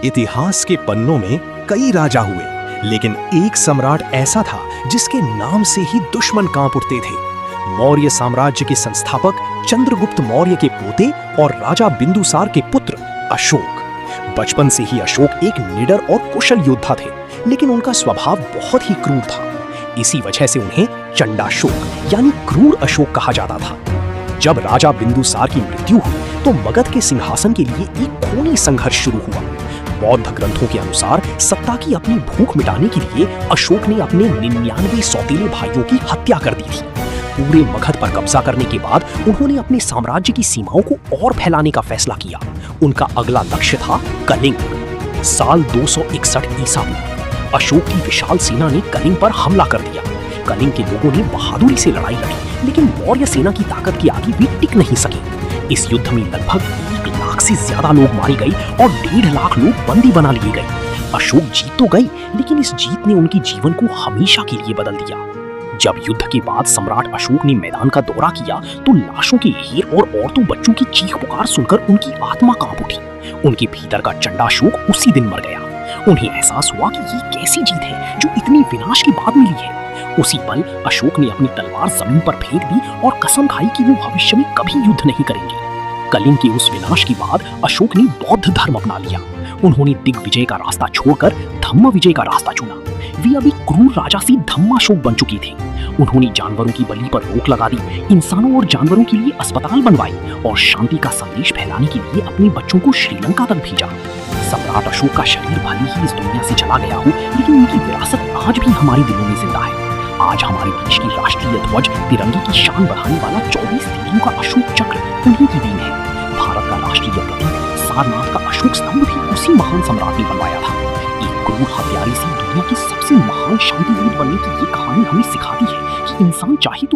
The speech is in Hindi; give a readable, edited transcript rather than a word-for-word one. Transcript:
इतिहास के पन्नों में कई राजा हुए, लेकिन एक सम्राट ऐसा था जिसके नाम से ही दुश्मन कांप उठते थे। मौर्य साम्राज्य के संस्थापक चंद्रगुप्त मौर्य के पोते और राजा बिंदुसार के पुत्र अशोक। बचपन से ही अशोक एक निडर और कुशल योद्धा थे, लेकिन उनका स्वभाव बहुत ही क्रूर था। इसी वजह से उन्हें चंडाशोक यानी क्रूर अशोक कहा जाता था। जब राजा बिंदुसार की मृत्यु हुई तो मगध के सिंहासन के लिए एक खूनी संघर्ष शुरू हुआ। बौद्ध ग्रंथों के अनुसार सत्ता की अपनी भूख मिटाने के लिए अशोक ने अपने 99 सौतेले भाइयों की हत्या कर दी थी। पूरे मगध पर कब्जा करने के बाद उन्होंने अपने साम्राज्य की सीमाओं को और फैलाने का फैसला किया। उनका अगला लक्ष्य था कलिंग। साल 261 ईसा पूर्व अशोक की विशाल सेना ने कलिंग पर हमला कर दिया। कलिंग के लोगों ने बहादुरी से लड़ाई लड़ी, लेकिन मौर्य सेना की ताकत के आगे भी टिक नहीं सके। इस युद्ध में लगभग 1 लाख से ज्यादा लोग मारे गए और 1.5 लाख लोग बंदी बना लिए गए। अशोक जीत तो गए, लेकिन इस जीत ने उनके जीवन को हमेशा के लिए बदल दिया। जब युद्ध के बाद सम्राट अशोक ने मैदान का दौरा किया तो लाशों के ढेर और औरतों बच्चों की चीख पुकार सुनकर उनकी आत्मा कांप उठी। उनके भीतर का चंडाशोक उसी दिन मर गया। उन्हें एहसास हुआ कि ये कैसी जीत है जो इतनी विनाश के बाद मिली है। उसी पल अशोक ने अपनी तलवार जमीन पर फेंक दी और कसम खाई कि वो भविष्य में कभी युद्ध नहीं करेंगे। कलिंग के उस विनाश के बाद अशोक ने बौद्ध धर्म अपना लिया। उन्होंने दिग्विजय का रास्ता छोड़कर धम्म विजय का रास्ता चुना। वे अभी क्रूर राजा से धम्माशोक बन चुके थे। उन्होंने जानवरों की बलि पर रोक लगा दी, इंसानों और जानवरों के लिए अस्पताल बनवाए और शांति का संदेश फैलाने के लिए अपने बच्चों को श्रीलंका तक भेजा। सम्राट अशोक का शरीर भले ही इस दुनिया से चला गया हो, लेकिन उनकी विरासत आज भी हमारे दिलों में जिंदा है। आज हमारे देश की राष्ट्रीय ध्वज तिरंगे की शान बढ़ाने वाला 24 तीरों का अशोक चक्र उन्हीं की देन है। भारत का राष्ट्रीय प्रतीक सारनाथ का अशोक स्तंभ भी उसी महान सम्राट ने बनवाया था। एक क्रूर हत्यारे से दुनिया की सबसे महान शांति दूत बनने की ये कहानी हमें सिखाती है कि इंसान चाहे